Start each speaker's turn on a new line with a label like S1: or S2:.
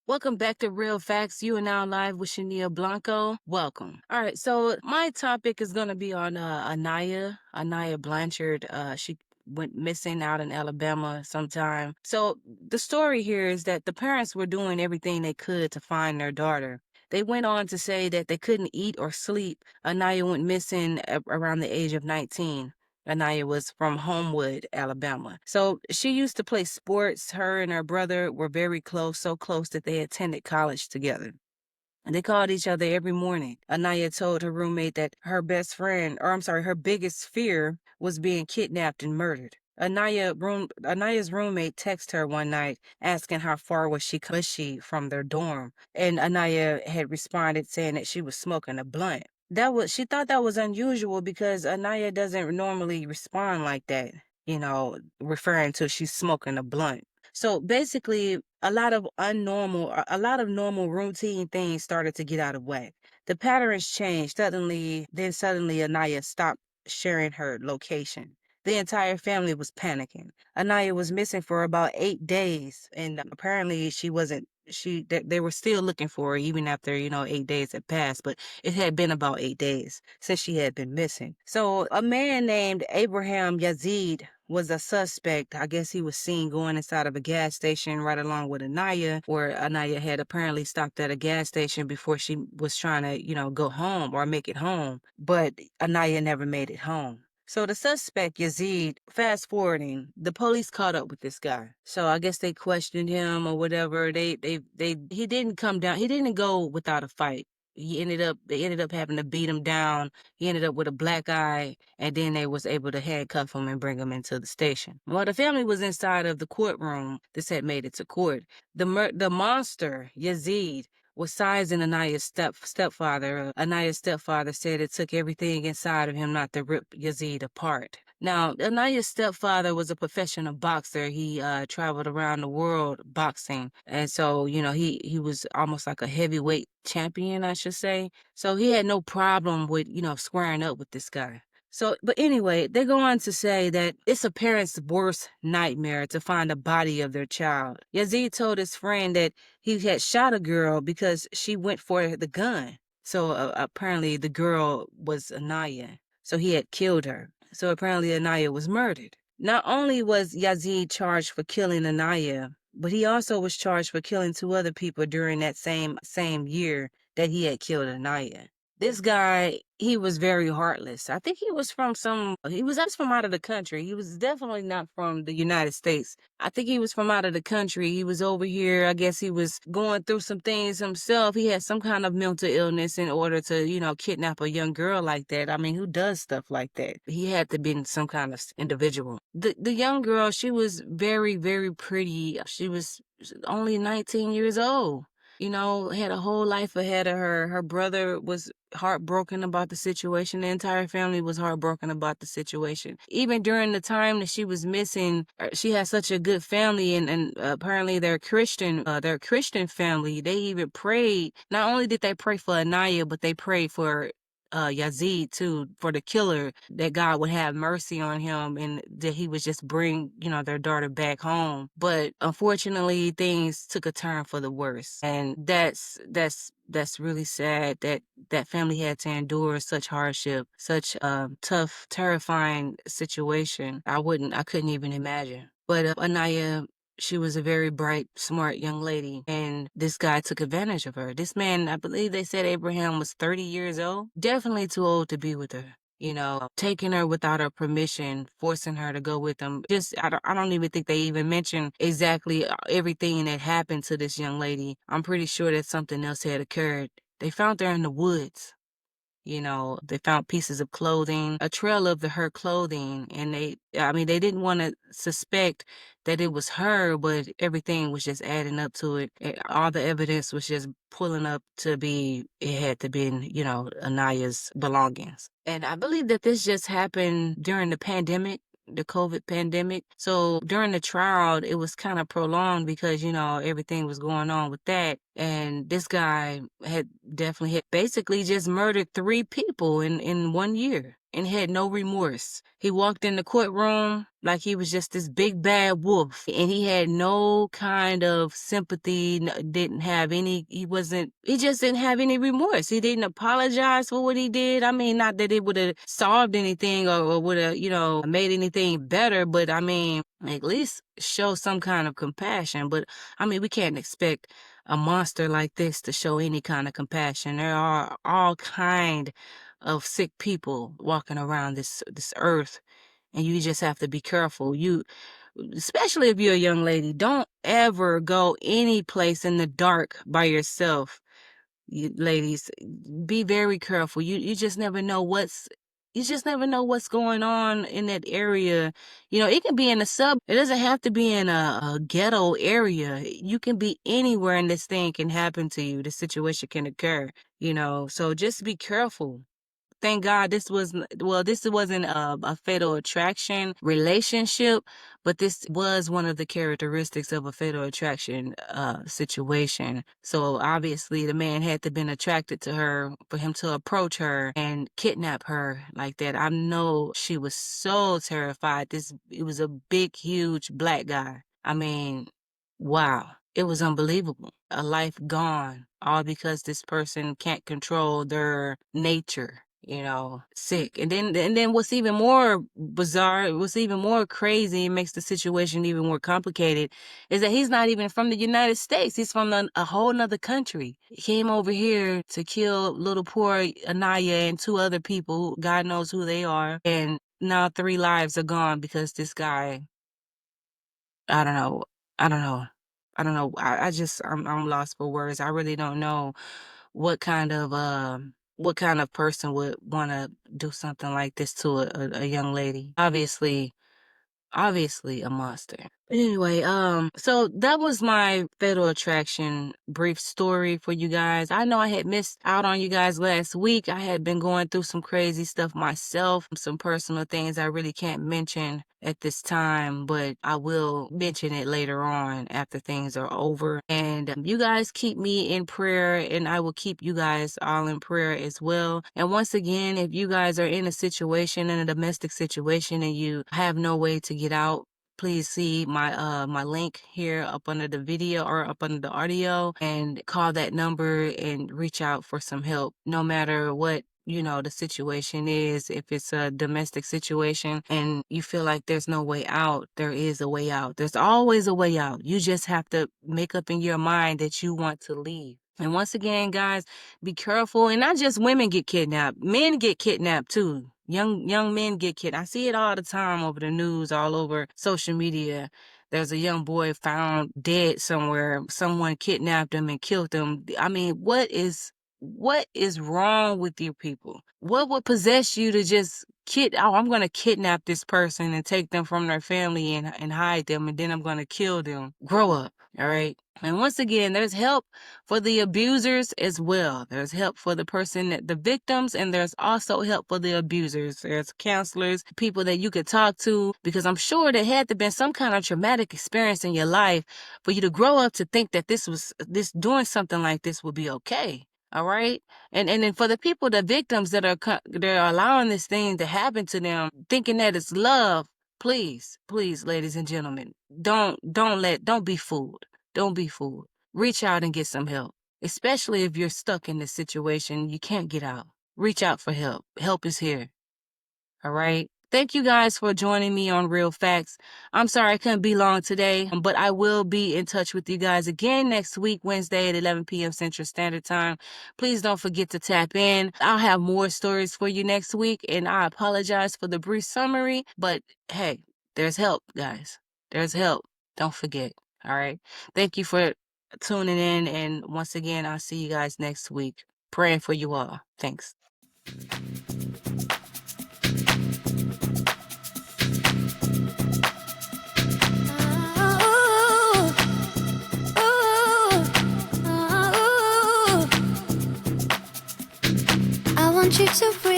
S1: Welcome back to Real Facts. You are now live with Shania Blanco. Welcome. All right, so my topic is going to be on Aniah Blanchard. She went missing out in Alabama sometime. So the story here is that the parents were doing everything they could to find their daughter. They went on to say that they couldn't eat or sleep. Aniah went missing around the age of 19. Aniah was from Homewood, Alabama. So she used to play sports. Her and her brother were very close, so close that they attended college together. And they called each other every morning. Aniah told her roommate that her best friend, or I'm sorry, her biggest fear was being kidnapped and murdered. Aniah's roommate texted her one night asking how far was she from their dorm. And Aniah had responded saying that she was smoking a blunt. She thought that was unusual because Aniah doesn't normally respond like that, referring to she's smoking a blunt. So basically, a lot of normal routine things started to get out of whack. The patterns changed suddenly. Then suddenly, Aniah stopped sharing her location. The entire family was panicking. Aniah was missing for about 8 days, and apparently she wasn't. They were still looking for her even after 8 days had passed. But it had been about 8 days since she had been missing. So a man named Abraham Yazid was a suspect. I guess he was seen going inside of a gas station right along with Aniah, where Aniah had apparently stopped at a gas station before she was trying to, go home or make it home. But Aniah never made it home. So the suspect, Yazid, fast forwarding, the police caught up with this guy. So I guess they questioned him or whatever. He didn't come down. He didn't go without a fight. They ended up having to beat him down. He ended up with a black eye, and then they was able to handcuff him and bring him into the station. While the family was inside of the courtroom, this had made it to court. The monster, Yazid, was sizing Aniah's stepfather. Aniah's stepfather said it took everything inside of him not to rip Yazid apart. Now, Aniah's stepfather was a professional boxer. He traveled around the world boxing. And so, he was almost like a heavyweight champion, I should say. So he had no problem with, squaring up with this guy. So, but anyway, they go on to say that it's a parent's worst nightmare to find the body of their child. Yazid told his friend that he had shot a girl because she went for the gun. So apparently the girl was Aniah. So he had killed her. So apparently Aniah was murdered. Not only was Yazid charged for killing Aniah, but he also was charged for killing two other people during that same year that he had killed Aniah. This guy, he was very heartless. I think he was from out of the country. He was definitely not from the United States. I think he was from out of the country. He was over here. I guess he was going through some things himself. He had some kind of mental illness in order to, kidnap a young girl like that. I mean, who does stuff like that? He had to be some kind of individual. The young girl, she was very, very pretty. She was only 19 years old. Had a whole life ahead of her. Her brother was heartbroken about the situation. The entire family was heartbroken about the situation. Even during the time that she was missing, she had such a good family, and apparently their Christian family, they even prayed. Not only did they pray for Aniah, but they prayed for Yazid too, for the killer, that God would have mercy on him and that he would just bring, their daughter back home. But unfortunately, things took a turn for the worse. And that's really sad that that family had to endure such hardship, such a tough, terrifying situation. I couldn't even imagine. But Anaya, she was a very bright, smart young lady, and this guy took advantage of her. This man, I believe they said Abraham was 30 years old. Definitely too old to be with her. Taking her without her permission, forcing her to go with him. I don't even think they even mentioned exactly everything that happened to this young lady. I'm pretty sure that something else had occurred. They found her in the woods. They found pieces of clothing, a trail of her clothing, and they didn't want to suspect that it was her, but everything was just adding up to it. All the evidence was just pulling up it had to be, Aniah's belongings. And I believe that this just happened during the pandemic, the COVID pandemic. So during the trial, it was kind of prolonged because, everything was going on with that. And this guy had basically just murdered 3 people in 1 year. and had no remorse. He walked in the courtroom like he was just this big bad wolf, and he had no kind of sympathy, didn't have any, he just didn't have any remorse. He didn't apologize for what he did. I mean, not that it would have solved anything or would have, made anything better, but I mean, at least show some kind of compassion. But I mean, we can't expect a monster like this to show any kind of compassion. There are all kind of sick people walking around this earth, and you just have to be careful. Especially if you're a young lady, don't ever go any place in the dark by yourself. You ladies, be very careful. You just never know what's going on in that area. It can be in a it doesn't have to be in a ghetto area. You can be anywhere and this thing can happen to you. This situation can occur, so just be careful. Thank God this wasn't a fatal attraction relationship, but this was one of the characteristics of a fatal attraction situation. So obviously the man had to been attracted to her for him to approach her and kidnap her like that. I know she was so terrified. It was a big, huge black guy. I mean, wow. It was unbelievable. A life gone, all because this person can't control their nature. Sick. And then what's even more bizarre, what's even more crazy, and makes the situation even more complicated, is that he's not even from the United States. He's from a whole nother country. He came over here to kill little poor Aniah and 2 other people. God knows who they are. And now 3 lives are gone because this guy, I don't know. I don't know. I don't know. I'm lost for words. I really don't know what kind of person would want to do something like this to a young lady. Obviously a monster. But anyway, so that was my fatal attraction brief story for you guys. I know I had missed out on you guys last week. I had been going through some crazy stuff myself, some personal things I really can't mention at this time, but I will mention it later on after things are over. And you guys keep me in prayer, and I will keep you guys all in prayer as well. And once again, if you guys are in a domestic situation, and you have no way to get out, please see my link here up under the video or up under the audio, and call that number and reach out for some help. No matter what the situation is, if it's a domestic situation and you feel like there's no way out, there is a way out. There's always a way out. You just have to make up in your mind that you want to leave. And once again, guys, be careful. And not just women get kidnapped. Men get kidnapped too. Young men get kidnapped. I see it all the time over the news, all over social media. There's a young boy found dead somewhere. Someone kidnapped him and killed him. I mean, what is wrong with you people? What would possess you to just I'm going to kidnap this person and take them from their family and hide them, and then I'm going to kill them? Grow up, all right? And once again, there's help for the abusers as well. There's help for the victims, and there's also help for the abusers. There's counselors, people that you could talk to, because I'm sure there had to have been some kind of traumatic experience in your life for you to grow up to think that doing something like this would be okay. All right. And then for the people, the victims they're allowing this thing to happen to them, thinking that it's love, please, ladies and gentlemen, don't be fooled. Don't be fooled. Reach out and get some help, especially if you're stuck in this situation. You can't get out. Reach out for help. Help is here. All right. Thank you guys for joining me on Real Facts. I'm sorry I couldn't be long today, but I will be in touch with you guys again next week, Wednesday at 11 p.m. Central Standard Time. Please don't forget to tap in. I'll have more stories for you next week, and I apologize for the brief summary, but hey, there's help, guys. There's help. Don't forget. All right. Thank you for tuning in, and once again, I'll see you guys next week. Praying for you all. Thanks.
S2: I want you to breathe.